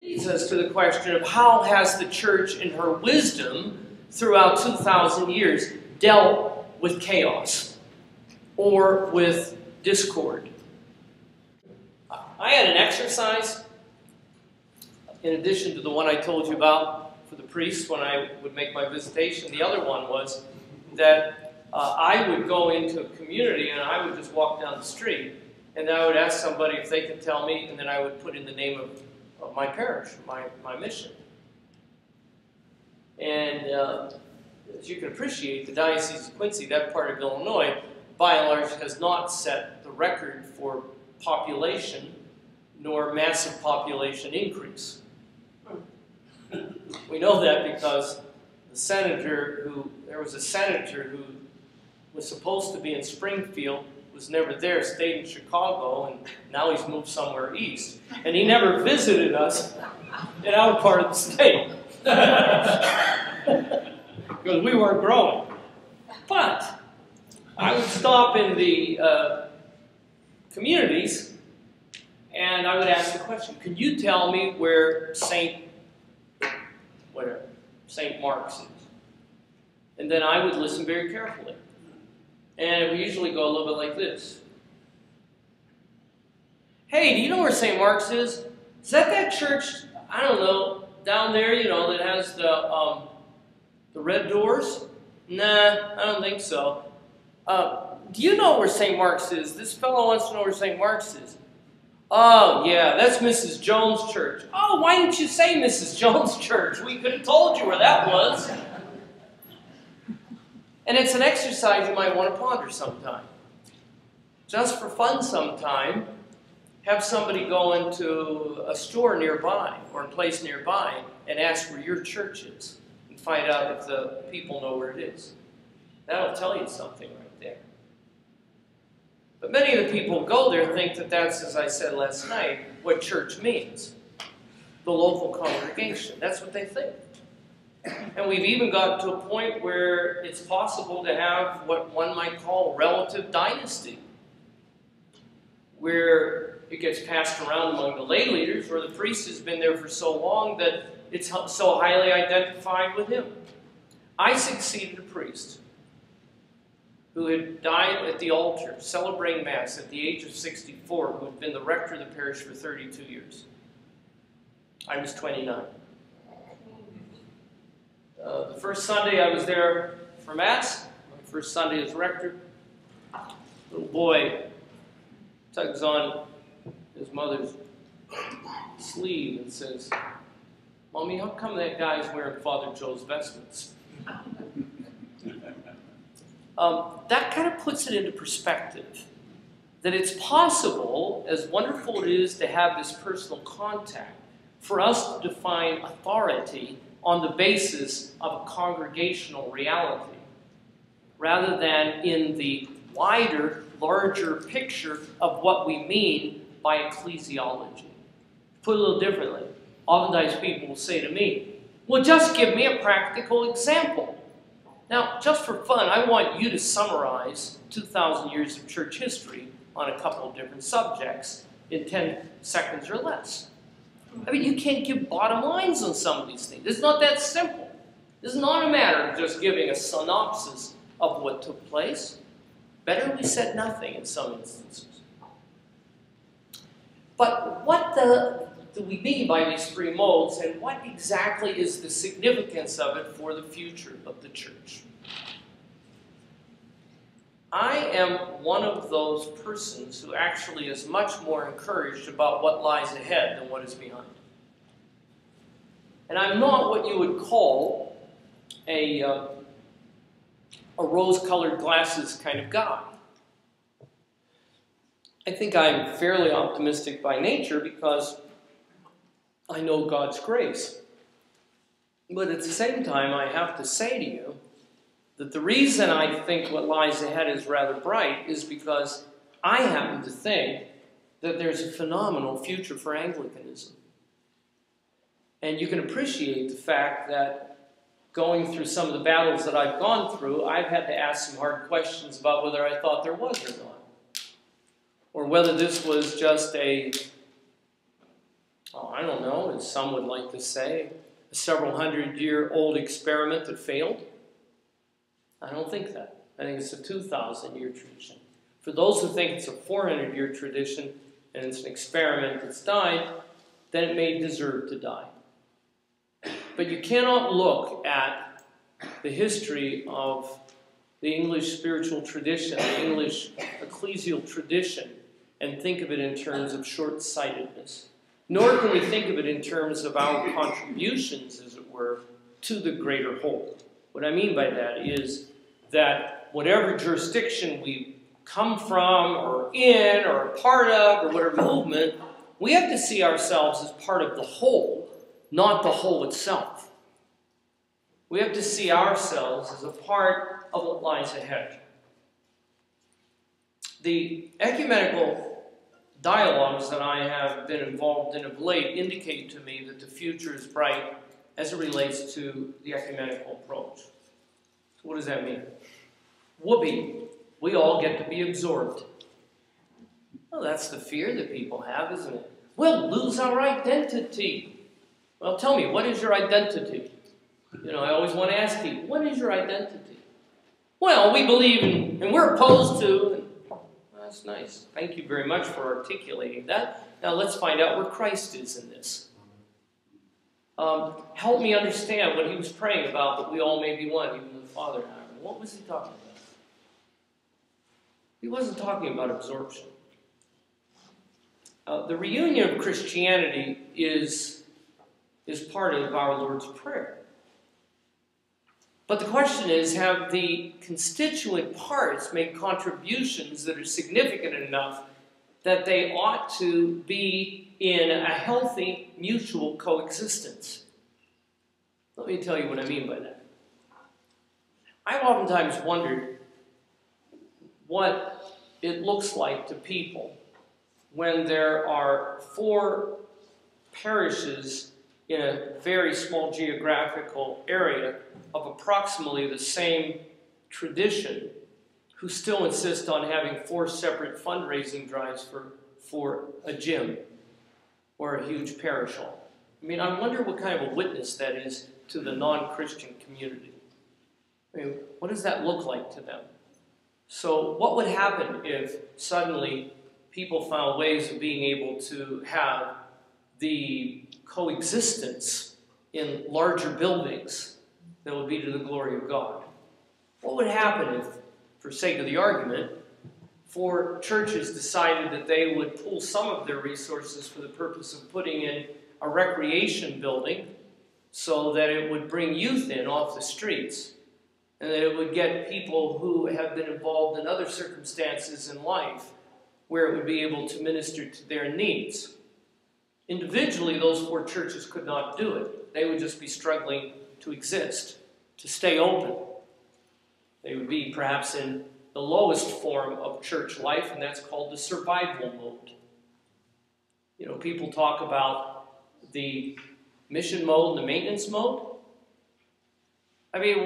Leads us to the question of how has the church in her wisdom throughout 2,000 years dealt with chaos or with discord. I had an exercise in addition to the one I told you about for the priests when I would make my visitation. The other one was that I would go into a community and I would just walk down the street and then I would ask somebody if they could tell me, and then I would put in the name of my parish, my mission. And as you can appreciate, the Diocese of Quincy, that part of Illinois, by and large, has not set the record for population nor massive population increase. We know that because there was a senator who was supposed to be in Springfield, was never there, stayed in Chicago, and now he's moved somewhere east. And he never visited us in our part of the state. Because we weren't growing. But I would stop in the communities and I would ask the question, could you tell me where St. Mark's is? And then I would listen very carefully. And it would usually go a little bit like this. Hey, do you know where St. Mark's is? Is that church, I don't know, down there, that has the red doors? Nah, I don't think so. Do you know where St. Mark's is? This fellow wants to know where St. Mark's is. Oh, yeah, that's Mrs. Jones' church. Oh, why didn't you say Mrs. Jones' church? We could have told you where that was. And it's an exercise you might want to ponder sometime. Just for fun sometime, have somebody go into a store nearby or a place nearby and ask where your church is and find out if the people know where it is. That'll tell you something right there. But many of the people who go there think that that's, as I said last night, what church means. The local congregation. That's what they think. And we've even gotten to a point where it's possible to have what one might call a relative dynasty, where it gets passed around among the lay leaders, where the priest has been there for so long that it's so highly identified with him. I succeeded a priest who had died at the altar, celebrating Mass at the age of 64, who had been the rector of the parish for 32 years. I was 29. The first Sunday I was there for Mass, my first Sunday as rector, little boy tugs on his mother's sleeve and says, "Mommy, how come that guy's wearing Father Joe's vestments?" That kind of puts it into perspective, that it's possible, as wonderful it is to have this personal contact, for us to define authority on the basis of a congregational reality, rather than in the wider, larger picture of what we mean by ecclesiology. Put it a little differently, oftentimes people will say to me, well, just give me a practical example. Now, just for fun, I want you to summarize 2,000 years of church history on a couple of different subjects in 10 seconds or less. I mean, you can't give bottom lines on some of these things. It's not that simple. This is not a matter of just giving a synopsis of what took place. Better we said nothing in some instances. But what do we mean by these three modes, and what exactly is the significance of it for the future of the church? I am one of those persons who actually is much more encouraged about what lies ahead than what is behind. And I'm not what you would call a rose-colored glasses kind of guy. I think I'm fairly optimistic by nature because I know God's grace. But at the same time, I have to say to you that the reason I think what lies ahead is rather bright is because I happen to think that there's a phenomenal future for Anglicanism. And you can appreciate the fact that going through some of the battles that I've gone through, I've had to ask some hard questions about whether I thought there was or not. Or whether this was just a Oh, I don't know, as some would like to say, a several hundred-year-old experiment that failed? I don't think that. I think it's a 2,000-year tradition. For those who think it's a 400-year tradition and it's an experiment that's died, then it may deserve to die. But you cannot look at the history of the English spiritual tradition, the English ecclesial tradition, and think of it in terms of short-sightedness. Nor can we think of it in terms of our contributions, as it were, to the greater whole. What I mean by that is that whatever jurisdiction we come from, or in, or a part of, or whatever movement, we have to see ourselves as part of the whole, not the whole itself. We have to see ourselves as a part of what lies ahead. The ecumenical dialogues that I have been involved in of late indicate to me that the future is bright as it relates to the ecumenical approach. So what does that mean? Whoopee, we all get to be absorbed. Well, that's the fear that people have, isn't it? We'll lose our identity. Well, tell me, what is your identity? You know, I always want to ask people, what is your identity? Well, we believe in, and we're opposed to. That's nice. Thank you very much for articulating that. Now let's find out where Christ is in this. Help me understand what he was praying about, that we all may be one, even the Father and I. What was he talking about? He wasn't talking about absorption. The reunion of Christianity is part of our Lord's Prayer. But the question is, have the constituent parts made contributions that are significant enough that they ought to be in a healthy mutual coexistence? Let me tell you what I mean by that. I've oftentimes wondered what it looks like to people when there are 4 parishes in a very small geographical area of approximately the same tradition who still insist on having 4 separate fundraising drives for a gym or a huge parish hall. I mean, I wonder what kind of a witness that is to the non-Christian community. I mean, what does that look like to them? So what would happen if suddenly people found ways of being able to have the coexistence in larger buildings that would be to the glory of God? What would happen if, for sake of the argument, 4 churches decided that they would pool some of their resources for the purpose of putting in a recreation building so that it would bring youth in off the streets, and that it would get people who have been involved in other circumstances in life where it would be able to minister to their needs? Individually, those 4 churches could not do it. They would just be struggling to exist, to stay open. They would be perhaps in the lowest form of church life, and that's called the survival mode. You know, people talk about the mission mode and the maintenance mode. I mean,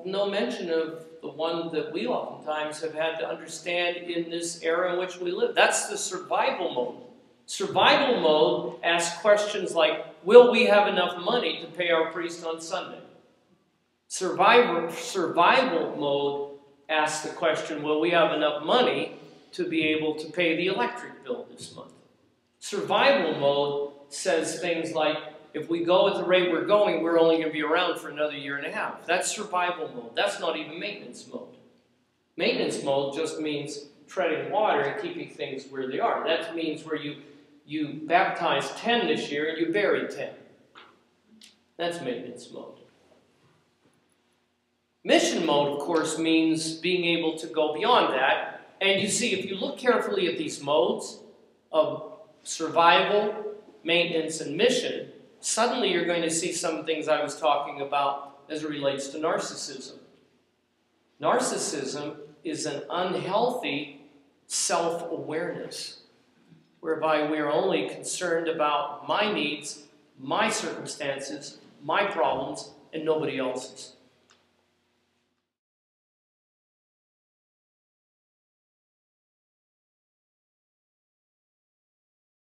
no mention of the one that we oftentimes have had to understand in this era in which we live. That's the survival mode. Survival mode asks questions like, will we have enough money to pay our priest on Sunday? Survival mode asks the question, will we have enough money to be able to pay the electric bill this month? Survival mode says things like, if we go at the rate we're going, we're only going to be around for another 1.5 years. That's survival mode. That's not even maintenance mode. Maintenance mode just means treading water and keeping things where they are. That means where you baptized 10 this year and you buried 10. That's maintenance mode. Mission mode, of course, means being able to go beyond that. And you see, if you look carefully at these modes of survival, maintenance, and mission, suddenly you're going to see some things I was talking about as it relates to narcissism. Narcissism is an unhealthy self-awareness, whereby we are only concerned about my needs, my circumstances, my problems, and nobody else's.